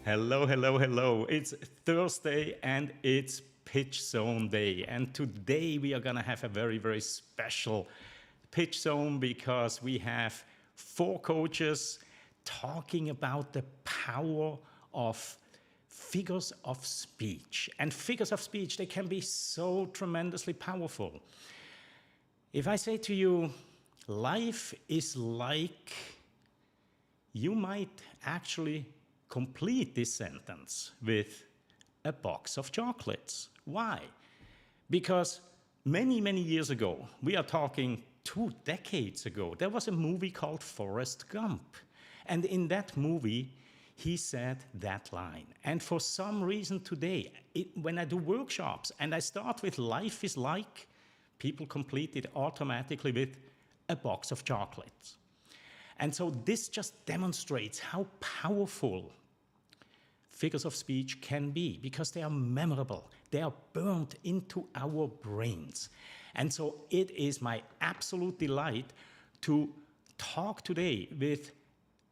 Hello, hello, hello. It's Thursday and it's Pitch Zone Day. And today we are going to have a very, very special Pitch Zone because we have four coaches talking about the power of figures of speech. And figures of speech, they can be so tremendously powerful. If I say to you, life is like, you might actually complete this sentence with a box of chocolates. Why? Because many, many years ago, we are talking 2 decades ago, there was a movie called Forrest Gump. And in that movie, he said that line. And for some reason today, when I do workshops and I start with life is like, people complete it automatically with a box of chocolates. And so this just demonstrates how powerful figures of speech can be because they are memorable. They are burned into our brains. And so it is my absolute delight to talk today with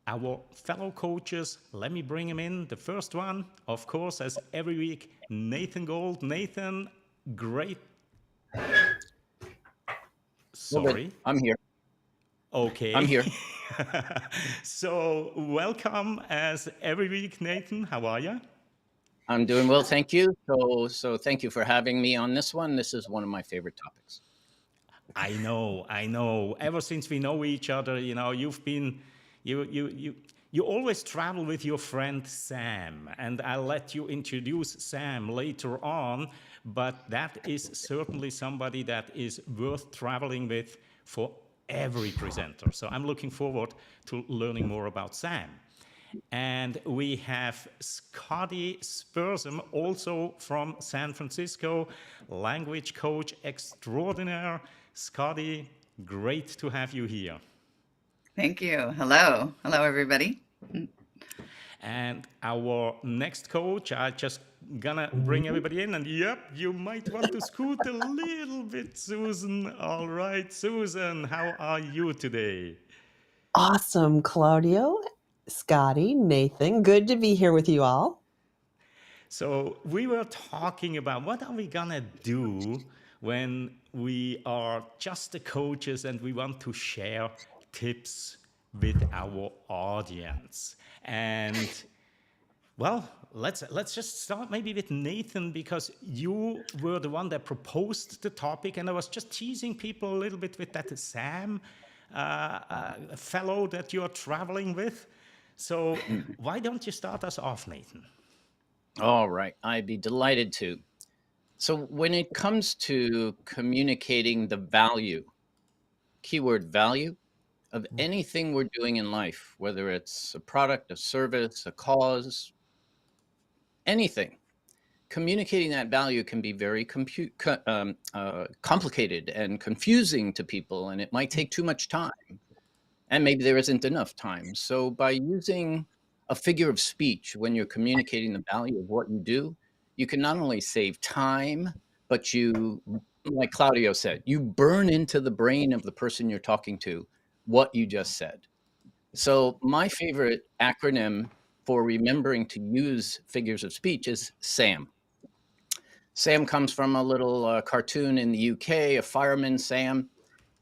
our fellow coaches. Let me bring them in. The first one, of course, as every week, Nathan Gold. Nathan, great. Well, good. Sorry. I'm here. I'm Okay. here. So welcome as every week, Nathan. How are you? I'm doing well, thank you. So thank you for having me on this one. This is one of my favorite topics. I know, I know. Ever since we know each other, you've been, you always travel with your friend Sam, and I'll let you introduce Sam later on. But that is certainly somebody that is worth traveling with for every presenter. So I'm looking forward to learning more about Sam. And we have Scotty Spursum, also from San Francisco, language coach extraordinaire. Scotty, great to have you here. Thank you. Hello. Hello, everybody. And our next coach, I just gonna bring everybody in, and yep, you might want to scoot a little bit, Susan. All right, Susan, how are you today? Awesome, Claudio, Scotty, Nathan. Good to be here with you all. So we were talking about what are we gonna do when we are just the coaches and we want to share tips with our audience. And well, let's just start maybe with Nathan because you were the one that proposed the topic, and I was just teasing people a little bit with that Sam fellow that you are traveling with. So why don't you start us off, Nathan? All right, I'd be delighted to. So when it comes to communicating the value, keyword value, of anything we're doing in life, whether it's a product, a service, a cause, anything, communicating that value can be very complicated and confusing to people, and it might take too much time, and maybe there isn't enough time. So by using a figure of speech when you're communicating the value of what you do, you can not only save time, but you, like Claudio said, you burn into the brain of the person you're talking to what you just said. So my favorite acronym for remembering to use figures of speech is SAM. Sam comes from a little cartoon in the UK, a fireman, Sam,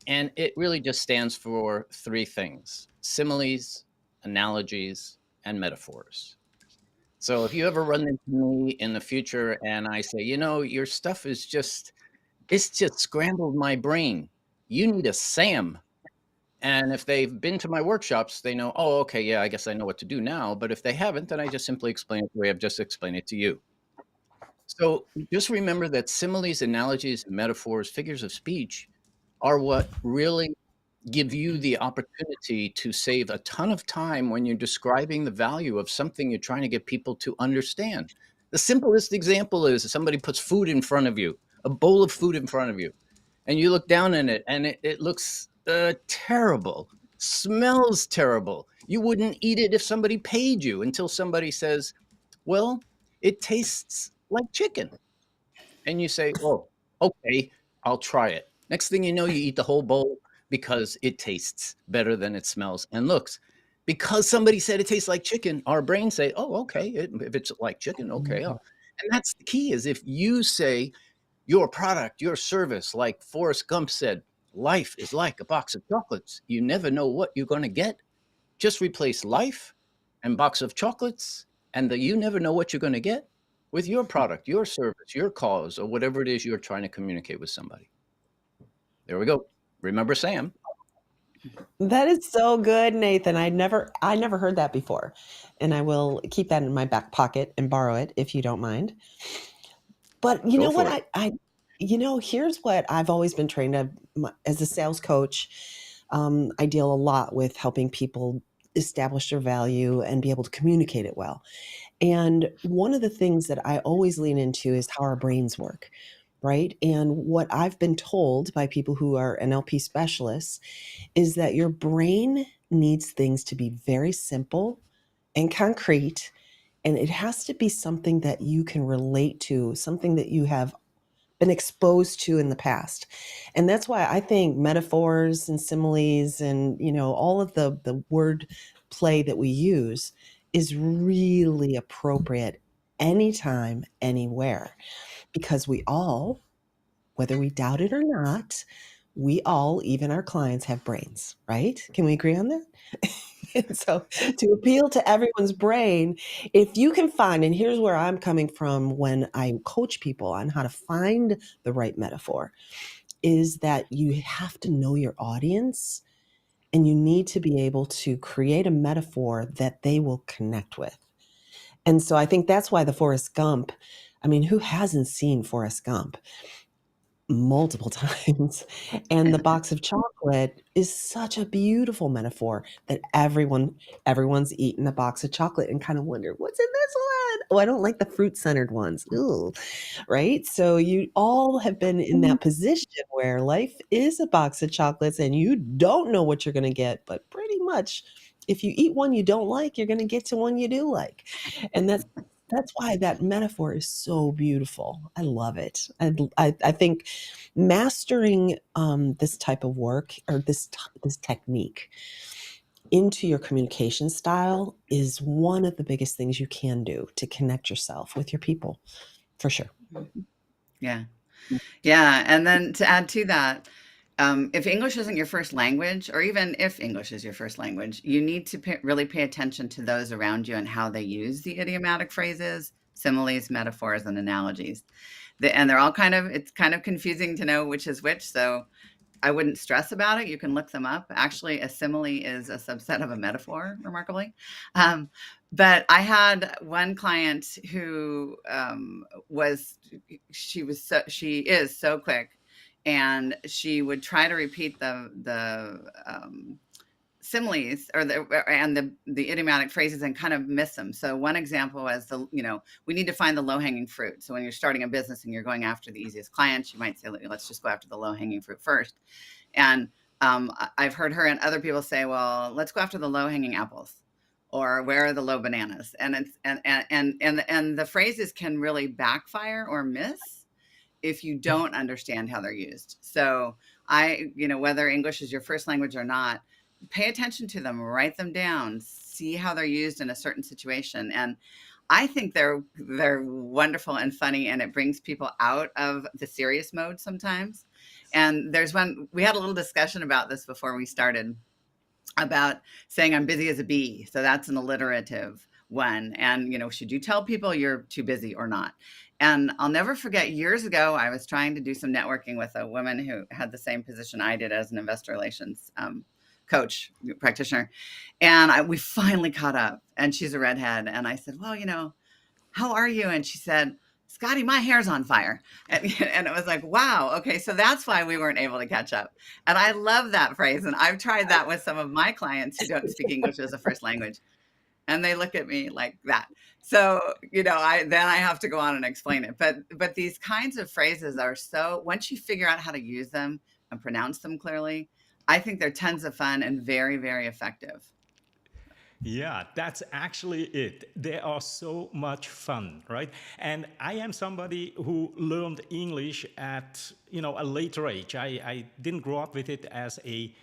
and it really just stands for three things: similes, analogies, and metaphors. So if you ever run into me in the future and I say, your stuff is it's just scrambled my brain, you need a Sam. And if they've been to my workshops, they know, oh, okay, yeah, I guess I know what to do now. But if they haven't, then I just simply explain it the way I've just explained it to you. So just remember that similes, analogies, metaphors, figures of speech are what really give you the opportunity to save a ton of time when you're describing the value of something you're trying to get people to understand. The simplest example is somebody puts food in front of you, a bowl of food in front of you, and you look down in it and it looks terrible, smells terrible. You wouldn't eat it if somebody paid you until somebody says, well, it tastes like chicken. And you say, oh, okay, I'll try it. Next thing you know, you eat the whole bowl because it tastes better than it smells and looks. Because somebody said it tastes like chicken, our brains say, "Oh, okay, if it's like chicken, okay." Mhm. Oh. And that's the key is if you say your product, your service, like Forrest Gump said, life is like a box of chocolates. You never know what you're going to get. Just replace life and box of chocolates, and you never know what you're going to get with your product, your service, your cause, or whatever it is you're trying to communicate with somebody. There we go. Remember Sam? That is so good, Nathan. I never heard that before. And I will keep that in my back pocket and borrow it if you don't mind. But you Go know what for it. here's what I've always been trained as a sales coach. I deal a lot with helping people establish their value and be able to communicate it well. And one of the things that I always lean into is how our brains work, right? And what I've been told by people who are NLP specialists is that your brain needs things to be very simple and concrete. And it has to be something that you can relate to, something that you have been exposed to in the past. And that's why I think metaphors and similes and, all of the word play that we use is really appropriate anytime, anywhere, because we all, whether we doubt it or not, we all, even our clients, have brains, right? Can we agree on that? And so to appeal to everyone's brain, if you can find, and here's where I'm coming from when I coach people on how to find the right metaphor, is that you have to know your audience and you need to be able to create a metaphor that they will connect with. And so I think that's why the Forrest Gump, I mean, who hasn't seen Forrest Gump? Multiple times. And the box of chocolate is such a beautiful metaphor that everyone's eaten a box of chocolate and kind of wonder, what's in this one? Oh, I don't like the fruit-centered ones. Ooh, right? So you all have been in that position where life is a box of chocolates and you don't know what you're going to get, but pretty much if you eat one you don't like, you're going to get to one you do like. And that's why that metaphor is so beautiful. I love it. I think mastering this type of work or this technique into your communication style is one of the biggest things you can do to connect yourself with your people, for sure. Yeah. Yeah. And then to add to that, if English isn't your first language, or even if English is your first language, you need to really pay attention to those around you and how they use the idiomatic phrases, similes, metaphors, and analogies. And they're all it's kind of confusing to know which is which. So I wouldn't stress about it. You can look them up. Actually, a simile is a subset of a metaphor, remarkably. Um, but I had one client who she is so quick, and she would try to repeat the similes or the idiomatic phrases and kind of miss them. So one example was we need to find the low-hanging fruit. So when you're starting a business and you're going after the easiest clients, you might say, let's just go after the low-hanging fruit first. And I've heard her and other people say, well, let's go after the low-hanging apples, or where are the low bananas? And it's and the phrases can really backfire or miss if you don't understand how they're used. So whether English is your first language or not, pay attention to them, write them down, see how they're used in a certain situation. And I think they're wonderful and funny, and it brings people out of the serious mode sometimes. And there's one, we had a little discussion about this before we started, about saying I'm busy as a bee. So that's an alliterative one. And, should you tell people you're too busy or not? And I'll never forget, years ago, I was trying to do some networking with a woman who had the same position I did as an investor relations coach, practitioner. And we finally caught up, and she's a redhead. And I said, well, how are you? And she said, Scotty, my hair's on fire. And it was like, wow, okay, so that's why we weren't able to catch up. And I love that phrase. And I've tried that with some of my clients who don't speak English as a first language. And they look at me like that. So, I have to go on and explain it. But these kinds of phrases are so, once you figure out how to use them and pronounce them clearly, I think they're tons of fun and very, very effective. Yeah, that's actually it. They are so much fun, right? And I am somebody who learned English at a later age. I didn't grow up with it as a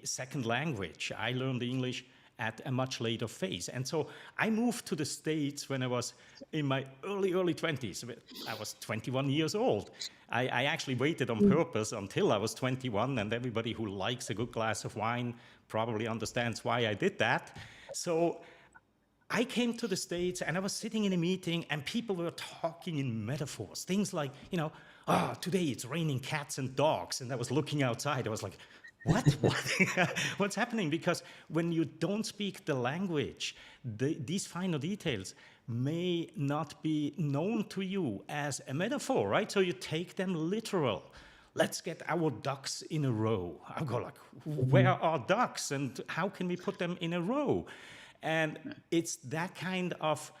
second language. I learned English at a much later phase. And so I moved to the States when I was in my early 20s. I was 21 years old. I actually waited on purpose until I was 21, and everybody who likes a good glass of wine probably understands why I did that. So I came to the States and I was sitting in a meeting and people were talking in metaphors, things like, today it's raining cats and dogs. And I was looking outside, I was like, what? What's happening? Because when you don't speak the language, these finer details may not be known to you as a metaphor, right? So you take them literal. Let's get our ducks in a row. I'll go like, where are ducks and how can we put them in a row? And it's that kind of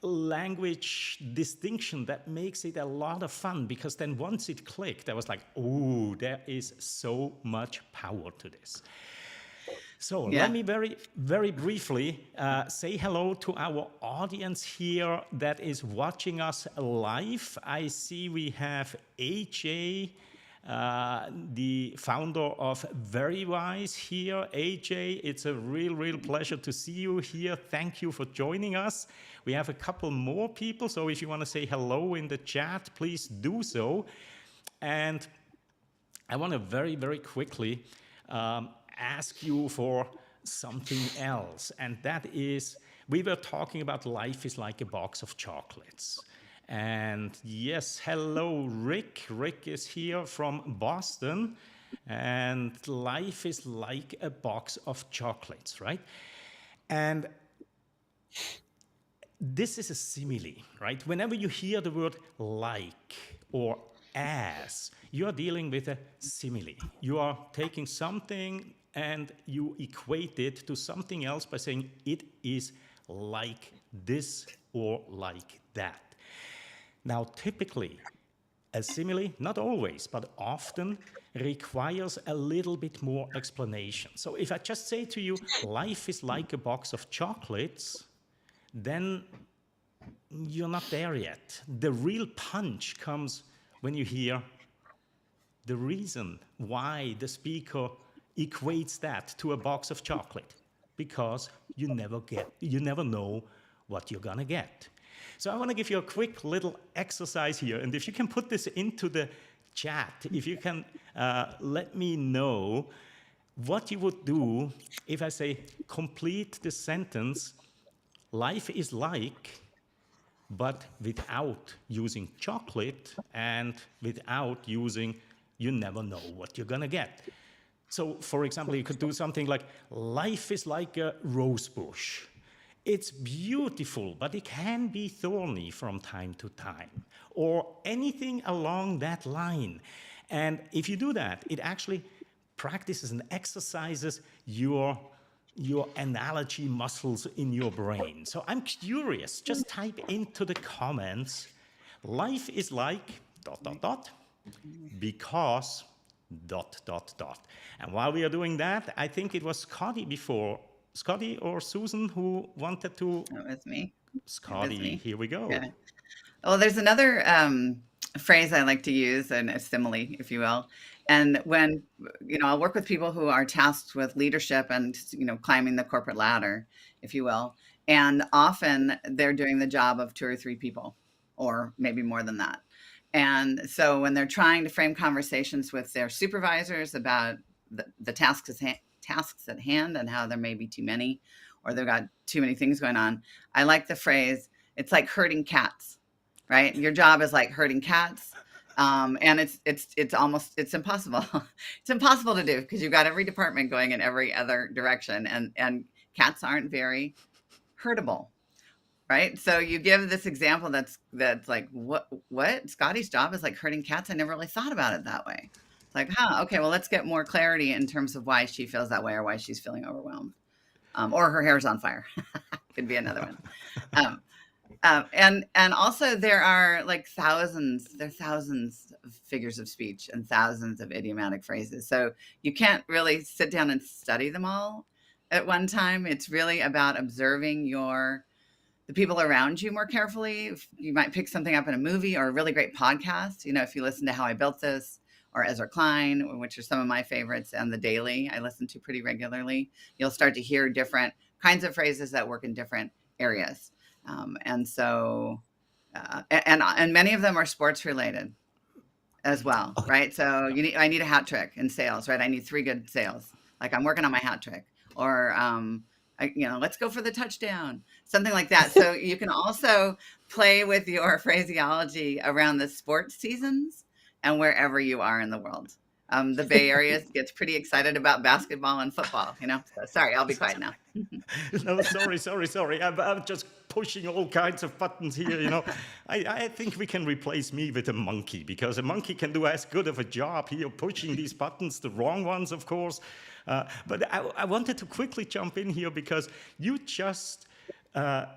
language distinction that makes it a lot of fun, because then once it clicked, I was like, oh, there is so much power to this. So let me very, very briefly say hello to our audience here that is watching us live. I see we have AJ, the founder of VeryWise here. AJ, it's a real pleasure to see you here. Thank you for joining us. We have a couple more people, so if you want to say hello in the chat, please do so. And I want to very, very quickly ask you for something else, and that is, we were talking about life is like a box of chocolates. And yes, hello, Rick. Rick is here from Boston, and life is like a box of chocolates, right? And this is a simile, right? Whenever you hear the word like or as, you are dealing with a simile. You are taking something and you equate it to something else by saying it is like this or like that. Now, typically, a simile, not always, but often requires a little bit more explanation. So if I just say to you, life is like a box of chocolates, then you're not there yet. The real punch comes when you hear the reason why the speaker equates that to a box of chocolate, because you never know what you're gonna get. So I want to give you a quick little exercise here, and if you can put this into the chat, if you can let me know what you would do if I say complete the sentence, life is like, but without using chocolate and without using you never know what you're gonna get. So, for example, you could do something like, life is like a rose bush. It's beautiful, but it can be thorny from time to time, or anything along that line. And if you do that, it actually practices and exercises your analogy muscles in your brain. So I'm curious, just type into the comments, life is like ... because ... And while we are doing that, I think it was Scotty before, Scotty or Susan, who wanted to... That was me. Scotty, here we go. Yeah. Well, there's another phrase I like to use, and a simile, if you will. And when, I'll work with people who are tasked with leadership and, climbing the corporate ladder, if you will. And often they're doing the job of 2 or 3 people, or maybe more than that. And so when they're trying to frame conversations with their supervisors about the tasks at hand and how there may be too many, or they've got too many things going on, I like the phrase, it's like herding cats, right? Your job is like herding cats. And it's impossible. It's impossible to do, because you've got every department going in every other direction, and cats aren't very herdable. Right. So you give this example that's like, what? Scotty's job is like herding cats. I never really thought about it that way. It's like, okay, well, let's get more clarity in terms of why she feels that way, or why she's feeling overwhelmed, or her hair's on fire. Could be another one. And also there are like thousands of figures of speech and thousands of idiomatic phrases. So you can't really sit down and study them all at one time. It's really about observing the people around you more carefully. You might pick something up in a movie or a really great podcast. If you listen to How I Built This, or Ezra Klein, which are some of my favorites, and The Daily I listen to pretty regularly, you'll start to hear different kinds of phrases that work in different areas. And so, and many of them are sports related as well, right? So I need a hat trick in sales, right? I need 3 good sales. Like I'm working on my hat trick, or let's go for the touchdown, something like that. So you can also play with your phraseology around the sports seasons and wherever you are in the world. The Bay Area gets pretty excited about basketball and football, So sorry, I'll be quiet now. No, sorry. I'm just pushing all kinds of buttons here. I think we can replace me with a monkey, because a monkey can do as good of a job here pushing these buttons, the wrong ones, of course. But I wanted to quickly jump in here because you just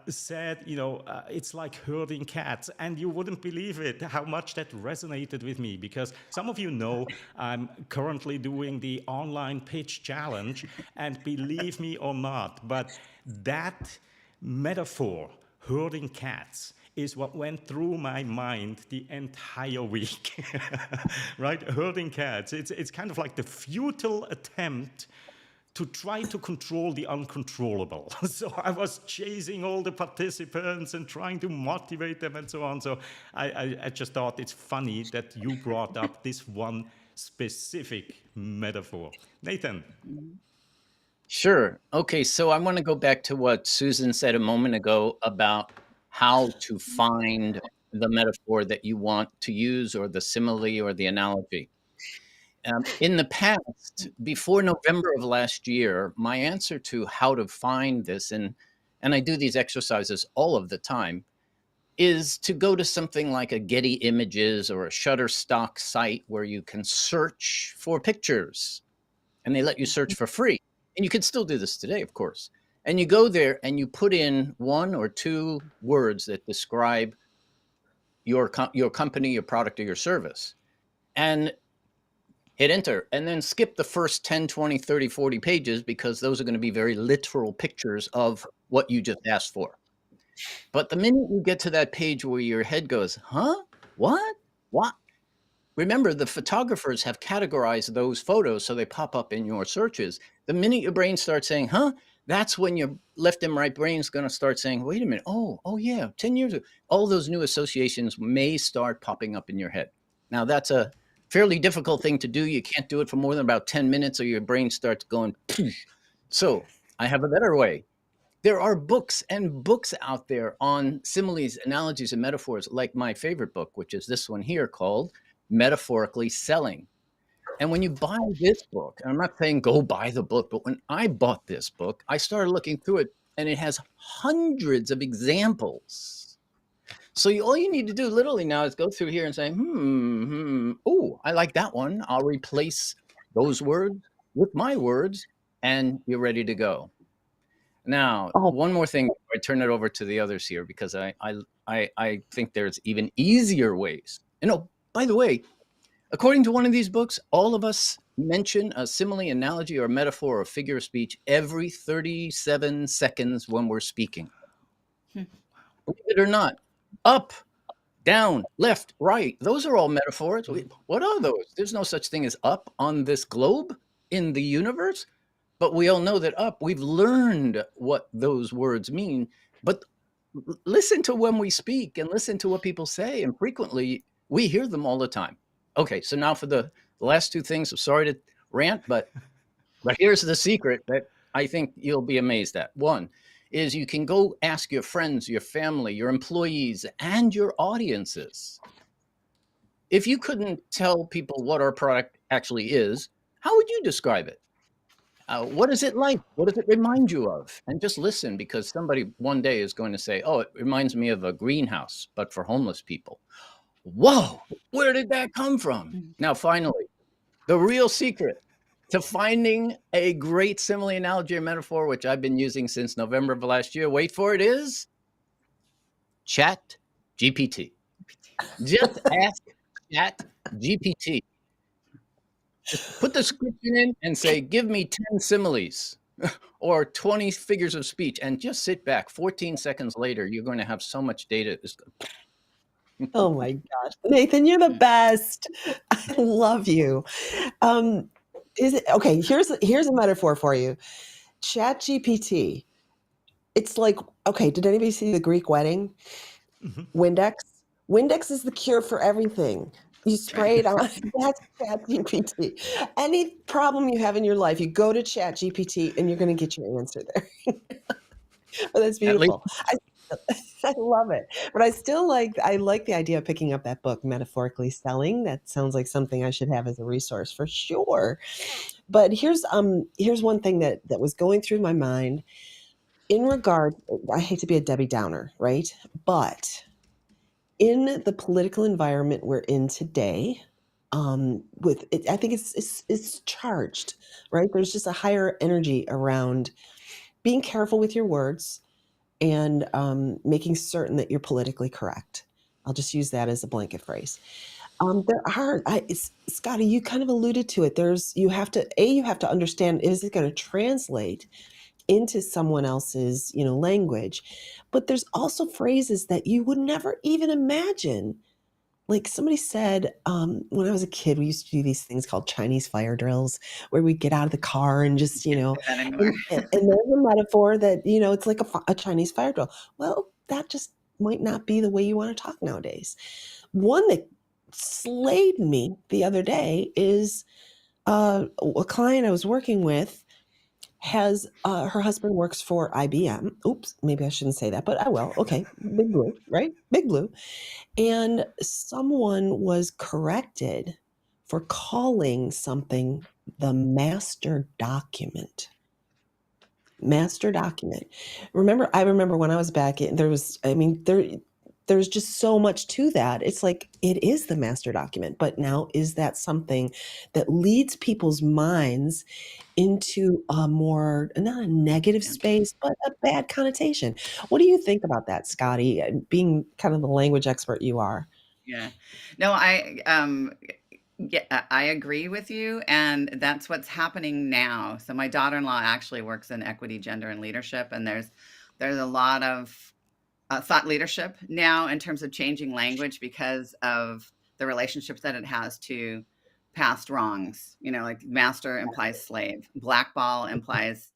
said, it's like herding cats, and you wouldn't believe it how much that resonated with me, because some of you know I'm currently doing the online pitch challenge, and believe me or not, but that metaphor, herding cats, is what went through my mind the entire week, right? Herding cats. It's kind of like the futile attempt to try to control the uncontrollable. So I was chasing all the participants and trying to motivate them and so on. So I just thought it's funny that you brought up this one specific metaphor. Nathan. Sure. Okay, so I want to go back to what Susan said a moment ago about how to find the metaphor that you want to use, or the simile or the analogy. In the past, before November of last year, my answer to how to find this, and I do these exercises all of the time, is to go to something like a Getty Images or a Shutterstock site where you can search for pictures, and they let you search for free. And you can still do this today, of course. And you go there and you put in 1 or 2 words that describe your company, your product, or your service, and hit enter, and then skip the first 10, 20, 30, 40 pages, because those are going to be very literal pictures of what you just asked for. But the minute you get to that page where your head goes, huh? What? Remember, the photographers have categorized those photos so they pop up in your searches. The minute your brain starts saying, huh? That's when your left and right brain is going to start saying, wait a minute. Oh yeah, 10 years ago. All those new associations may start popping up in your head. Now, that's a fairly difficult thing to do. You can't do it for more than about 10 minutes or your brain starts going, poof. So I have a better way. There are books and books out there on similes, analogies, and metaphors, like my favorite book, which is this one here called Metaphorically Selling. And when you buy this book, and I'm not saying go buy the book, but when I bought this book, I started looking through it, and it has hundreds of examples. So all you need to do literally now is go through here and say, oh, I like that one. I'll replace those words with my words, and you're ready to go. Now, one more thing before I turn it over to the others here, because I think there's even easier ways. By the way, according to one of these books, all of us mention a simile, analogy, or metaphor or figure of speech every 37 seconds when we're speaking. Believe it or not, up, down, left, right, those are all metaphors. What are those? There's no such thing as up on this globe in the universe. But we all know that up, we've learned what those words mean. But listen to when we speak and listen to what people say. And frequently, we hear them all the time. Okay, so now for the last 2 things, I'm sorry to rant, but here's the secret that I think you'll be amazed at. One is you can go ask your friends, your family, your employees, and your audiences. If you couldn't tell people what our product actually is, how would you describe it? What is it like? What does it remind you of? And just listen, because somebody one day is going to say, oh, it reminds me of a greenhouse, but for homeless people. Whoa, where did that come from? Now, finally, the real secret to finding a great simile, analogy, or metaphor, which I've been using since November of last year, wait for it, is Chat GPT. Just ask Chat GPT. Just put the description in and say, give me 10 similes or 20 figures of speech, and just sit back. 14 seconds later, you're going to have so much data. Oh my gosh. Nathan, you're the best. I love you. Um, is it okay? Here's a metaphor for you. Chat GPT. It's like, okay, did anybody see The Greek Wedding? Mhm. Windex. Windex is the cure for everything. You That's right. spray it on. That's ChatGPT. Any problem you have in your life, you go to ChatGPT and you're going to get your answer there. Oh, that's At least beautiful. I love it. But I like the idea of picking up that book, Metaphorically Selling. That sounds like something I should have as a resource for sure. But here's one thing that was going through my mind in regard. I hate to be a Debbie Downer, right? But in the political environment we're in today, with it, I think it's charged, right? There's just a higher energy around being careful with your words and making certain that you're politically correct. I'll just use that as a blanket phrase. Scotty, you kind of alluded to it. You have to understand, is it going to translate into someone else's, language? But there's also phrases that you would never even imagine. Like somebody said, when I was a kid, we used to do these things called Chinese fire drills, where we get out of the car and just, Can't do that anymore. and there's a metaphor that, it's like a Chinese fire drill. Well, that just might not be the way you want to talk nowadays. One that slayed me the other day is a client I was working with has her husband works for IBM. Oops, maybe I shouldn't say that, but I will. Okay, Big Blue, right? Big Blue. And someone was corrected for calling something the master document. Master document. I remember when I was back in, there's just so much to that. It's like it is the master document, but now is that something that leads people's minds into a more, not a negative Yeah. space, but a bad connotation? What do you think about that, Scotty? Being kind of the language expert you are. Yeah. No, yeah, I agree with you, and that's what's happening now. So my daughter-in-law actually works in equity, gender, and leadership, and there's a lot of thought leadership now in terms of changing language because of the relationships that it has to past wrongs. Like master implies slave, blackball implies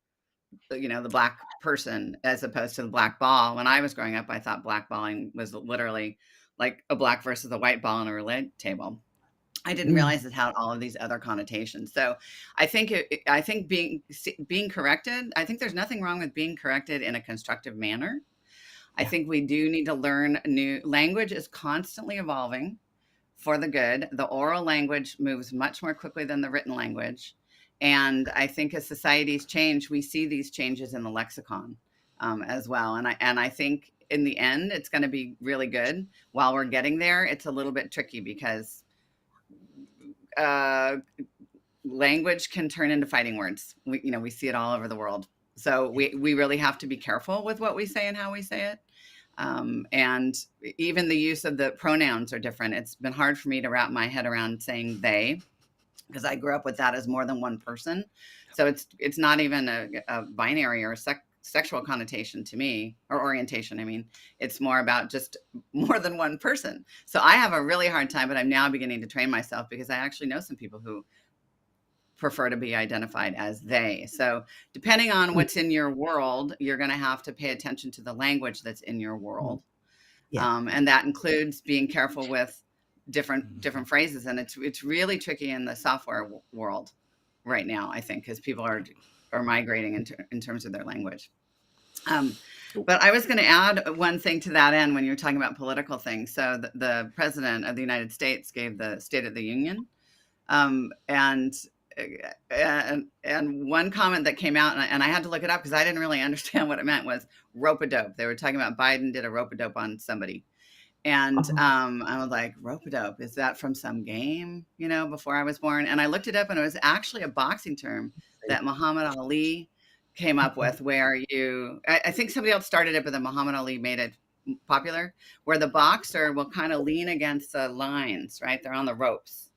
the black person as opposed to the black ball. When I was growing up, I thought blackballing was literally like a black versus a white ball on a roulette table. I didn't Mm, realize it had all of these other connotations. So I think being corrected, I think there's nothing wrong with being corrected in a constructive manner. I yeah. think we do need to learn new language is constantly evolving for the good. The oral language moves much more quickly than the written language. And I think as societies change, we see these changes in the lexicon as well. And I think in the end, it's going to be really good. While we're getting there, it's a little bit tricky because uh, language can turn into fighting words. We see it all over the world. So we really have to be careful with what we say and how we say it. And even the use of the pronouns are different. It's been hard for me to wrap my head around saying they, because I grew up with that as more than one person. So it's not even a binary or sexual connotation to me, or orientation. I mean, it's more about just more than one person. So I have a really hard time, but I'm now beginning to train myself because I actually know some people who prefer to be identified as they. So depending on Mm, what's in your world, you're going to have to pay attention to the language that's in your mm, world. yeah. And that includes being careful with Mhm. different phrases. And it's really tricky in the software world right now, I think, because people are migrating in terms of their language. Um, but I was going to add one thing to that end when you were talking about political things. So the president of the United States gave the State of the Union, um, and and one comment that came out, and I had to look it up because I didn't really understand what it meant, was rope a dope. They were talking about Biden did a rope a dope on somebody, and Uh-huh. I was like, rope a dope, is that from some game? Before I was born, and I looked it up, and it was actually a boxing term that Muhammad Ali came up Uh-huh. with, where I think somebody else started it, but then Muhammad Ali made it popular, where the boxer will kind of lean against the lines, right? They're on the ropes,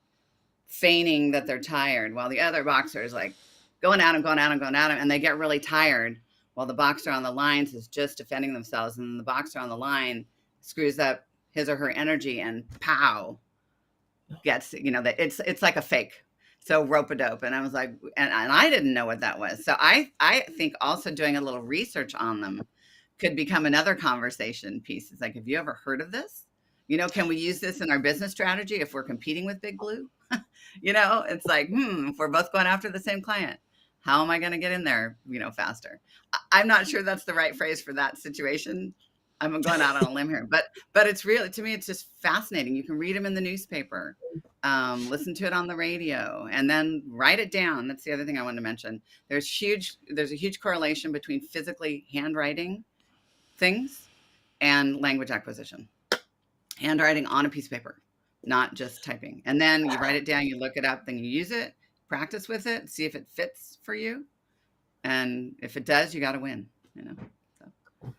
feigning that they're tired, while the other boxer is like going at him, going at him, going at him, and they get really tired, while the boxer on the lines is just defending themselves, and the boxer on the line screws up his or her energy, and pow, gets, that it's like a fake. So rope-a-dope. And I was like, and I didn't know what that was. So I think also doing a little research on them could become another conversation piece. It's like, have you ever heard of this? Can we use this in our business strategy if we're competing with Big Blue? It's like, if we're both going after the same client, how am I going to get in there, faster? I'm not sure that's the right phrase for that situation. I'm going out on a limb here, but it's really, to me, it's just fascinating. You can read them in the newspaper, listen to it on the radio, and then write it down. That's the other thing I wanted to mention. There's a huge correlation between physically handwriting things and language acquisition. Handwriting on a piece of paper, not just typing. And then you write it down, you look it up, then you use it, practice with it, see if it fits for you. And if it does, you got to win, So.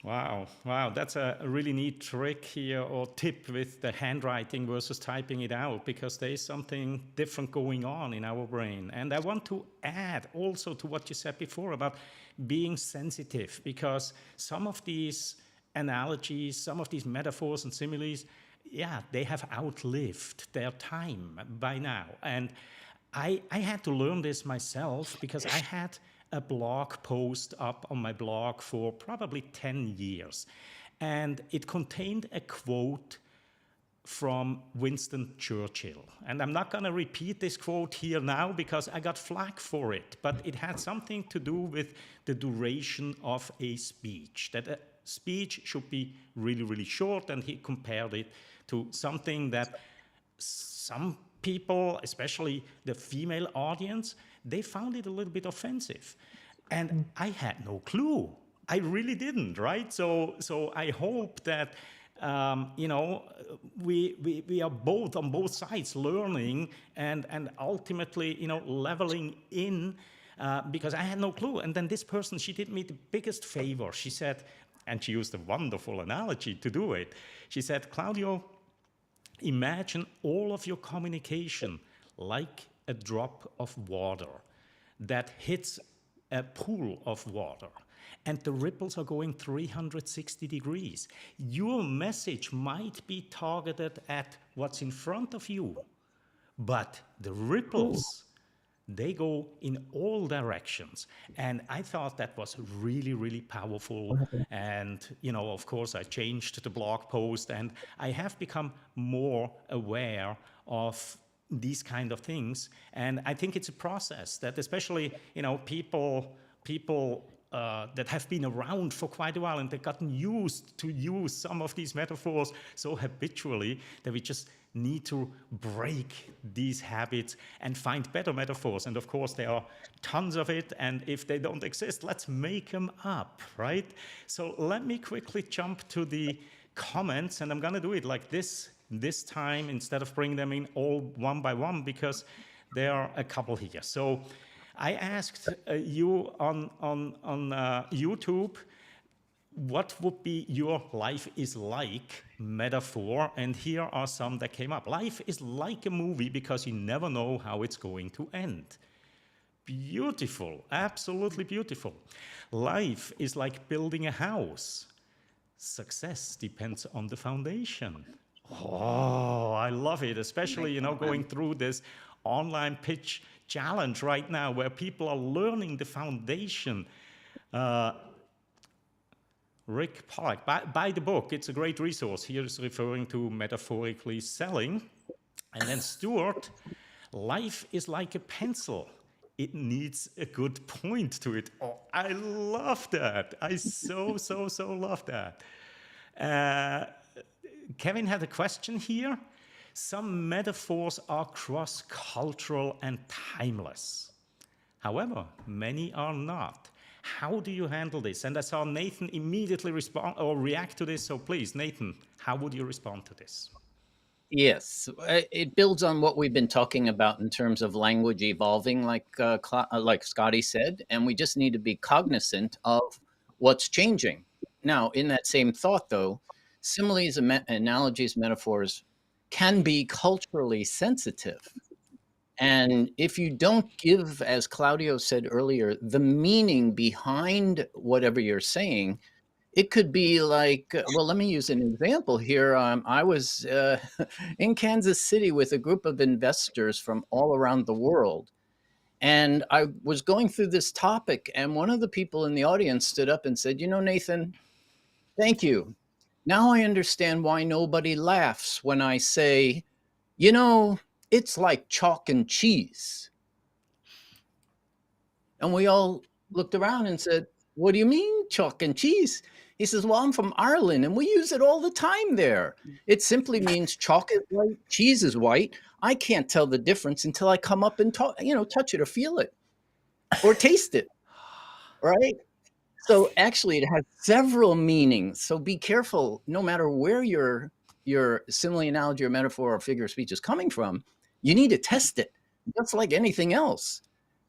Wow, that's a really neat trick here, or tip, with the handwriting versus typing it out, because there is something different going on in our brain. And I want to add also to what you said before about being sensitive, because some of these analogies, some of these metaphors and similes, they have outlived their time by now. And I had to learn this myself, because I had a blog post up on my blog for probably 10 years. And it contained a quote from Winston Churchill. And I'm not going to repeat this quote here now because I got flack for it, but it had something to do with the duration of a speech, that a speech should be really, really short, and he compared it to something that some people, especially the female audience, they found it a little bit offensive. And I had no clue. I really didn't, right? So I hope that we are both on both sides learning and ultimately, leveling in, because I had no clue. And then this person, she did me the biggest favor. She said, and she used a wonderful analogy to do it. She said, Claudio, imagine all of your communication like a drop of water that hits a pool of water, and the ripples are going 360 degrees. Your message might be targeted at what's in front of you, but the ripples, they go in all directions. And I thought that was really, really powerful. And, of course, I changed the blog post, and I have become more aware of these kind of things. And I think it's a process that, especially, people that have been around for quite a while, and they've gotten used to use some of these metaphors so habitually that we just need to break these habits and find better metaphors. And of course, there are tons of it, and if they don't exist, let's make them up, right? So let me quickly jump to the comments, and I'm going to do it like this time instead of bringing them in all one by one, because there are a couple here. So I asked you on YouTube, what would be your life is like metaphor? And here are some that came up. Life is like a movie because you never know how it's going to end. Beautiful, absolutely beautiful. Life is like building a house. Success depends on the foundation. Oh, I love it, especially, going through this online pitch challenge right now where people are learning the foundation. Rick Pollack, buy the book. It's a great resource. Here is referring to metaphorically selling. And then Stuart, life is like a pencil. It needs a good point to it. Oh, I love that. I so love that. Kevin had a question here. Some metaphors are cross-cultural and timeless. However, many are not. How do you handle this? And I saw Nathan immediately respond or react to this. So please, Nathan, how would you respond to this? Yes, it builds on what we've been talking about in terms of language evolving, like Scotty said, and we just need to be cognizant of what's changing. Now, in that same thought, though, similes, analogies, metaphors can be culturally sensitive. And if you don't give, as Claudio said earlier, the meaning behind whatever you're saying, It could be like, well, let me use an example here. I was in Kansas City with a group of investors from all around the world. And I was going through this topic, and one of the people in the audience stood up and said, Nathan, thank you. Now I understand why nobody laughs when I say, it's like chalk and cheese. And we all looked around and said, what do you mean, chalk and cheese? He says, well, I'm from Ireland and we use it all the time there. It simply means chalk is white, cheese is white. I can't tell the difference until I come up and touch it or feel it or taste it, right? So actually it has several meanings. So be careful, no matter where your simile, analogy, or metaphor or figure of speech is coming from, you need to test it, just like anything else.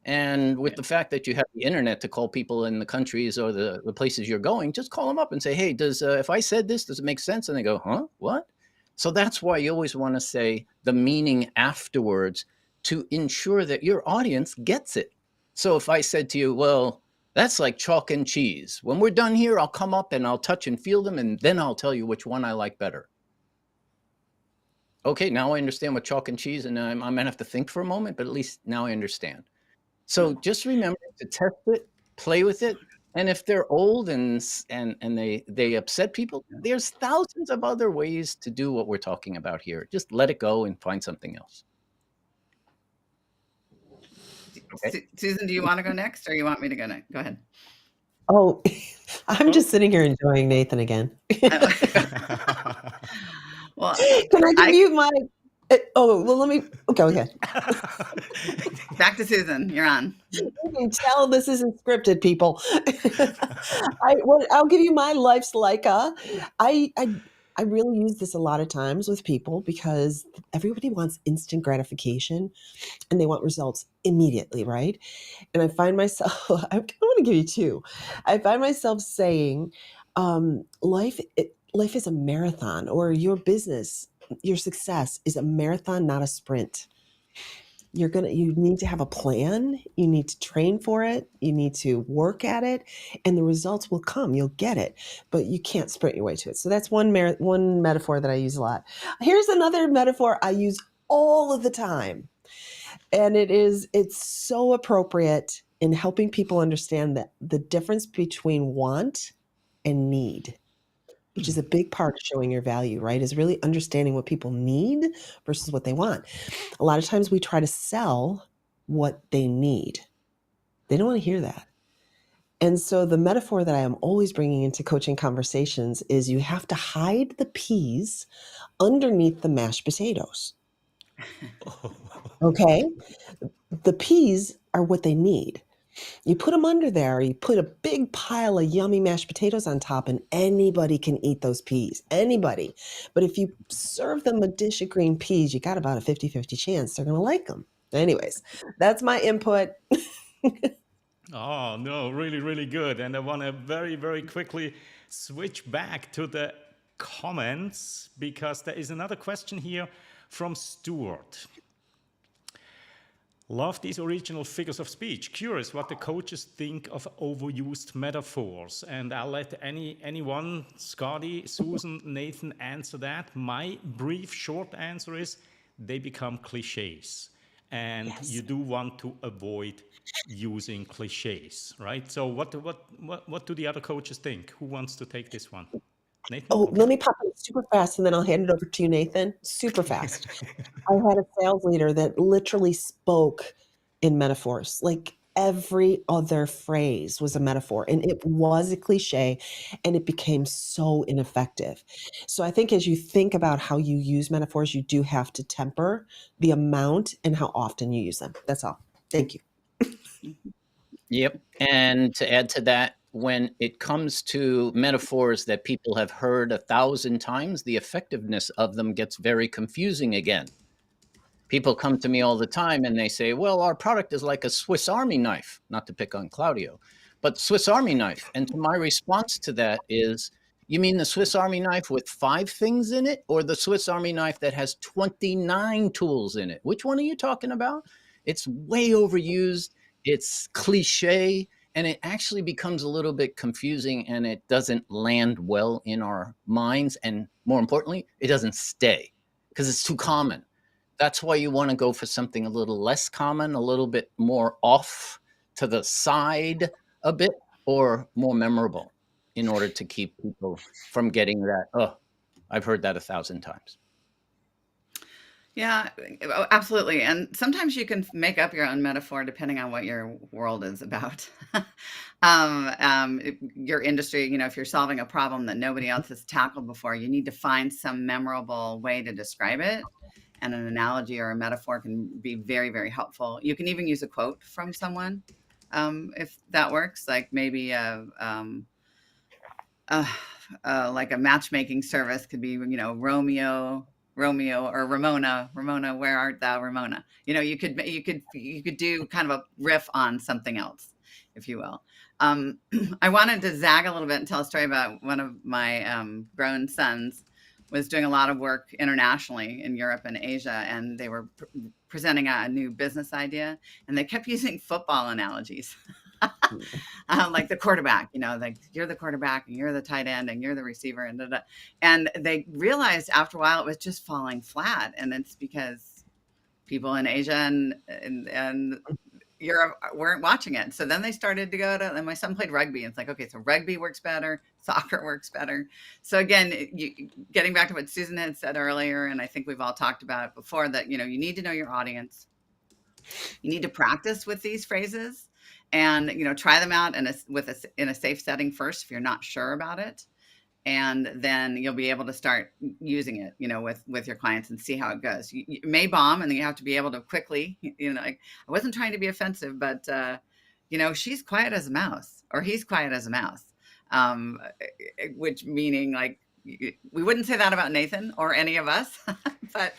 And with the fact that you have the internet to call people in the countries or the places you're going, just call them up and say, hey, if I said this, does it make sense? And they go, huh, what? So that's why you always want to say the meaning afterwards to ensure that your audience gets it. So if I said to you, well, that's like chalk and cheese. When we're done here, I'll come up and I'll touch and feel them, and then I'll tell you which one I like better. Okay, now I understand what chalk and cheese, and I might have to think for a moment, but at least now I understand. So just remember to test it, play with it. And if they're old and they upset people, there's thousands of other ways to do what we're talking about here. Just let it go and find something else. Okay. Susan, do you want to go next or you want me to go next? Go ahead. Oh, I'm just sitting here enjoying Nathan again. Well, can I give you my... let me... Okay, okay. Back to Susan. You're on. You can tell this isn't scripted, people. I'll give you my life's Leica. I really use this a lot of times with people because everybody wants instant gratification and they want results immediately, right? And I find myself, I want to give you two. I find myself saying, life is a marathon, or your business, your success is a marathon, not a sprint. You need to have a plan. You need to train for it. You need to work at it, and the results will come. You'll get it, but you can't sprint your way to it. So that's one metaphor that I use a lot. Here's another metaphor I use all of the time, and it's so appropriate in helping people understand that the difference between want and need, which is a big part of showing your value, right? Is really understanding what people need versus what they want. A lot of times we try to sell what they need. They don't want to hear that. And so the metaphor that I am always bringing into coaching conversations is you have to hide the peas underneath the mashed potatoes. Okay? The peas are what they need. You put them under there, you put a big pile of yummy mashed potatoes on top, and anybody can eat those peas. Anybody. But if you serve them a dish of green peas, you got about a 50-50 chance they're going to like them. Anyways, that's my input. Oh, no, really, really good. And I want to very, very quickly switch back to the comments because there is another question here from Stuart. Love these original figures of speech. Curious what the coaches think of overused metaphors. And I'll let anyone, Scotty, Susan, Nathan, answer that. My brief, short answer is they become cliches. And yes, you do want to avoid using cliches, right? So what do the other coaches think? Who wants to take this one? Nathan? Oh, okay. Let me pop it super fast and then I'll hand it over to you, Nathan. Super fast. I had a sales leader that literally spoke in metaphors. Like every other phrase was a metaphor, and it was a cliche, and it became so ineffective. So I think as you think about how you use metaphors, you do have to temper the amount and how often you use them. That's all. Thank you. Yep. And to add to that, when it comes to metaphors that people have heard 1,000 times, the effectiveness of them gets very confusing again. People come to me all the time and they say, well, our product is like a Swiss Army knife, not to pick on Claudio, but Swiss Army knife. And my response to that is, you mean the Swiss Army knife with 5 things in it, or the Swiss Army knife that has 29 tools in it? Which one are you talking about? It's way overused. It's cliche. And it actually becomes a little bit confusing, and it doesn't land well in our minds. And more importantly, it doesn't stay because it's too common. That's why you want to go for something a little less common, a little bit more off to the side a bit, or more memorable, in order to keep people from getting that, oh, I've heard that 1,000 times. Yeah, absolutely. And sometimes you can make up your own metaphor depending on what your world is about. Your industry, if you're solving a problem that nobody else has tackled before, you need to find some memorable way to describe it. And an analogy or a metaphor can be very, very helpful. You can even use a quote from someone, if that works, like maybe like a matchmaking service could be, Romeo or Ramona, where art thou, Ramona? You could do kind of a riff on something else, if you will. I wanted to zag a little bit and tell a story about one of my grown sons was doing a lot of work internationally in Europe and Asia, and they were presenting a new business idea, and they kept using football analogies. Like the quarterback, like you're the quarterback and you're the tight end and you're the receiver and they realized after a while it was just falling flat, and it's because people in Asia and Europe weren't watching it. So then they started to go to, and my son played rugby, and it's like, okay, so rugby works better, soccer works better. So again, getting back to what Susan had said earlier, and I think we've all talked about it before, that you need to know your audience. You need to practice with these phrases, and try them out in a safe setting first if you're not sure about it, and then you'll be able to start using it with your clients and see how it goes. You may bomb, and then you have to be able to quickly, I wasn't trying to be offensive, but she's quiet as a mouse, or he's quiet as a mouse, which meaning like we wouldn't say that about Nathan or any of us. but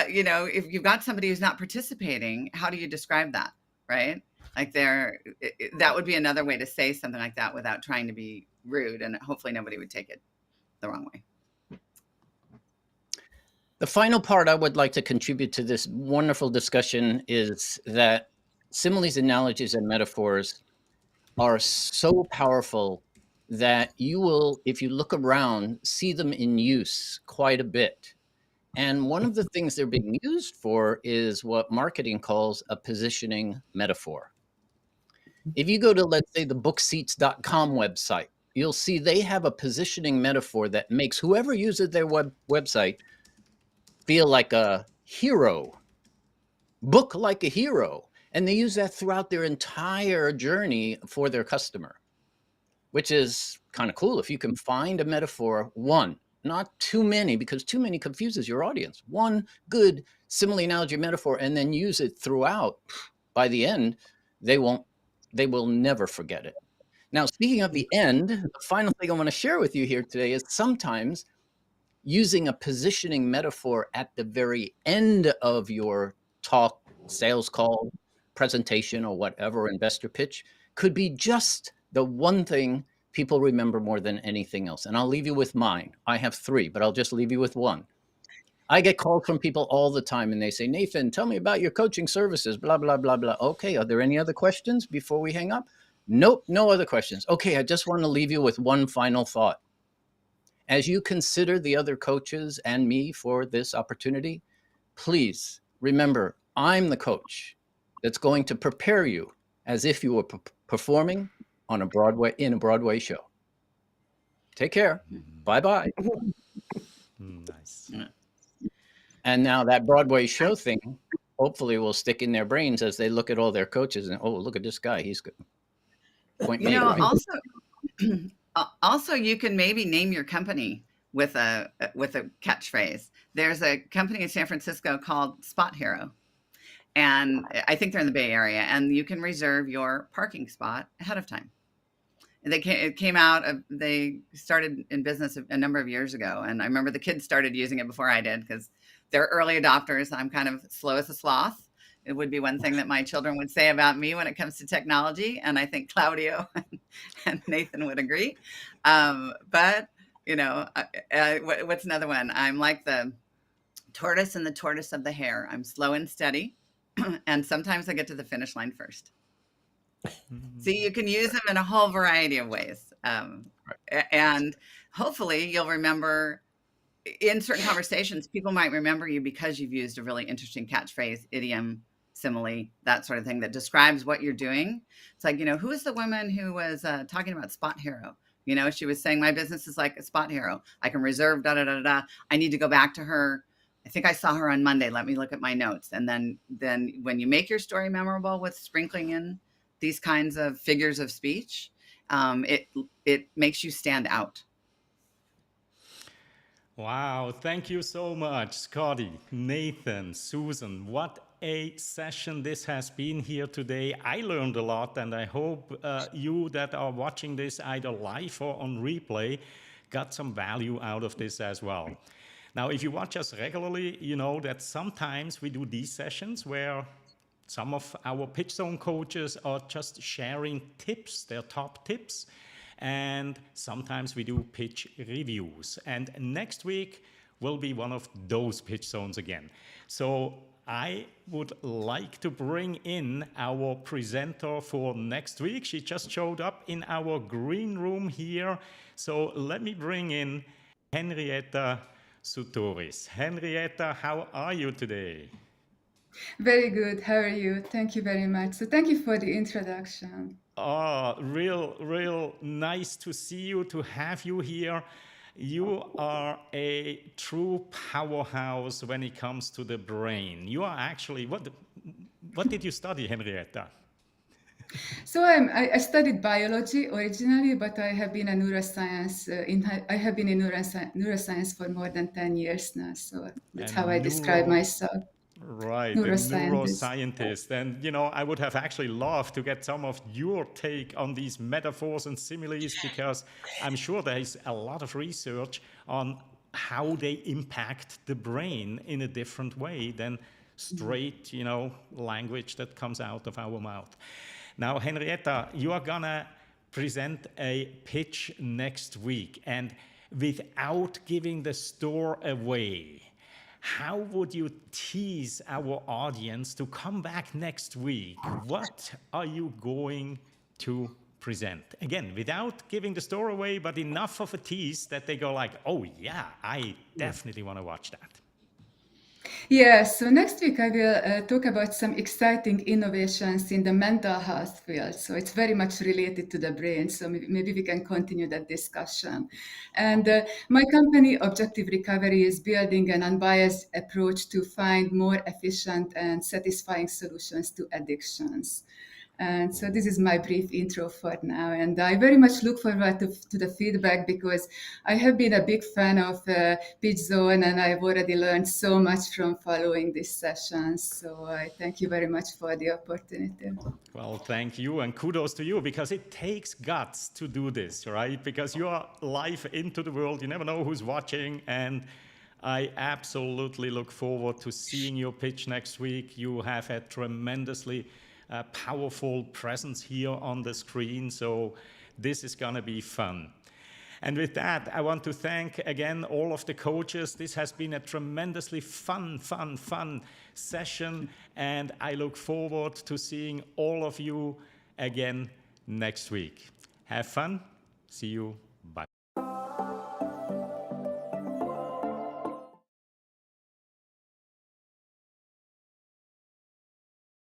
if you've got somebody who's not participating, how do you describe that, right? Like that would be another way to say something like that without trying to be rude, and hopefully nobody would take it the wrong way. The final part I would like to contribute to this wonderful discussion is that similes, analogies, and metaphors are so powerful that you will, if you look around, see them in use quite a bit. And one of the things they're being used for is what marketing calls a positioning metaphor. If you go to, let's say, the bookseats.com website, you'll see they have a positioning metaphor that makes whoever uses their website feel like a hero, book like a hero. And they use that throughout their entire journey for their customer, which is kind of cool. If you can find a metaphor, one, not too many, because too many confuses your audience. One good simile, analogy, metaphor, and then use it throughout. By the end, they will never forget it. Now, speaking of the end, the final thing I want to share with you here today is sometimes using a positioning metaphor at the very end of your talk, sales call, presentation, or whatever, investor pitch, could be just the one thing people remember more than anything else. And I'll leave you with mine. I have 3, but I'll just leave you with one. I get calls from people all the time, and they say, Nathan, tell me about your coaching services, blah, blah, blah, blah. Okay, are there any other questions before we hang up? Nope, no other questions. Okay, I just want to leave you with one final thought. As you consider the other coaches and me for this opportunity, please remember, I'm the coach that's going to prepare you as if you were performing in a Broadway show. Take care. Bye-bye. Nice. And now that Broadway show thing hopefully will stick in their brains as they look at all their coaches and, oh, look at this guy. He's good. Point made, right? Also, you can maybe name your company with a catchphrase. There's a company in San Francisco called Spot Hero, and I think they're in the Bay Area, and you can reserve your parking spot ahead of time. And they started in business a number of years ago, and I remember the kids started using it before I did because they're early adopters. I'm kind of slow as a sloth. It would be one thing that my children would say about me when it comes to technology. And I think Claudio and Nathan would agree. But, what's another one? I'm like the tortoise and the tortoise of the hare. I'm slow and steady. And sometimes I get to the finish line first. See, you can use them in a whole variety of ways. And hopefully you'll remember in certain conversations, people might remember you because you've used a really interesting catchphrase, idiom, simile, that sort of thing that describes what you're doing. It's like, who's the woman who was talking about Spot Hero? She was saying, my business is like a Spot Hero. I can reserve, da, da, da, da. I need to go back to her. I think I saw her on Monday. Let me look at my notes. And then when you make your story memorable with sprinkling in these kinds of figures of speech, it makes you stand out. Wow, thank you so much, Scotty, Nathan, Susan. What a session this has been here today. I learned a lot, and I hope you that are watching this either live or on replay got some value out of this as well. Now, if you watch us regularly, you know that sometimes we do these sessions where some of our PitchZone coaches are just sharing tips, their top tips. And sometimes we do pitch reviews. And next week will be one of those pitch zones again. So I would like to bring in our presenter for next week. She just showed up in our green room here. So let me bring in Henrietta Sutoris. Henrietta, how are you today? Very good. How are you? Thank you very much. So thank you for the introduction. Oh, real nice to see you, to have you here. You are a true powerhouse when it comes to the brain. You are actually, what did you study, Henrietta? So I studied biology originally, but I have been a neuroscience. I have been in neuroscience for more than 10 years now. So that's how I describe myself. Right, a neuroscientist. And, I would have actually loved to get some of your take on these metaphors and similes, because I'm sure there is a lot of research on how they impact the brain in a different way than straight, language that comes out of our mouth. Now, Henrietta, you are gonna present a pitch next week, and without giving the store away, how would you tease our audience to come back next week? What are you going to present? Again, without giving the store away, but enough of a tease that they go like, oh yeah, I definitely want to watch that. Yeah, so next week I will talk about some exciting innovations in the mental health field. So it's very much related to the brain. So maybe we can continue that discussion. And my company, Objective Recovery, is building an unbiased approach to find more efficient and satisfying solutions to addictions. And so this is my brief intro for now. And I very much look forward to the feedback, because I have been a big fan of PitchZone, and I've already learned so much from following these sessions. So I thank you very much for the opportunity. Well, thank you, and kudos to you, because it takes guts to do this, right? Because you are live into the world. You never know who's watching, and I absolutely look forward to seeing your pitch next week. You have a tremendously powerful presence here on the screen, so this is gonna be fun. And with that, I want to thank again all of the coaches. This has been a tremendously fun session, and I look forward to seeing all of you again next week. Have fun. See you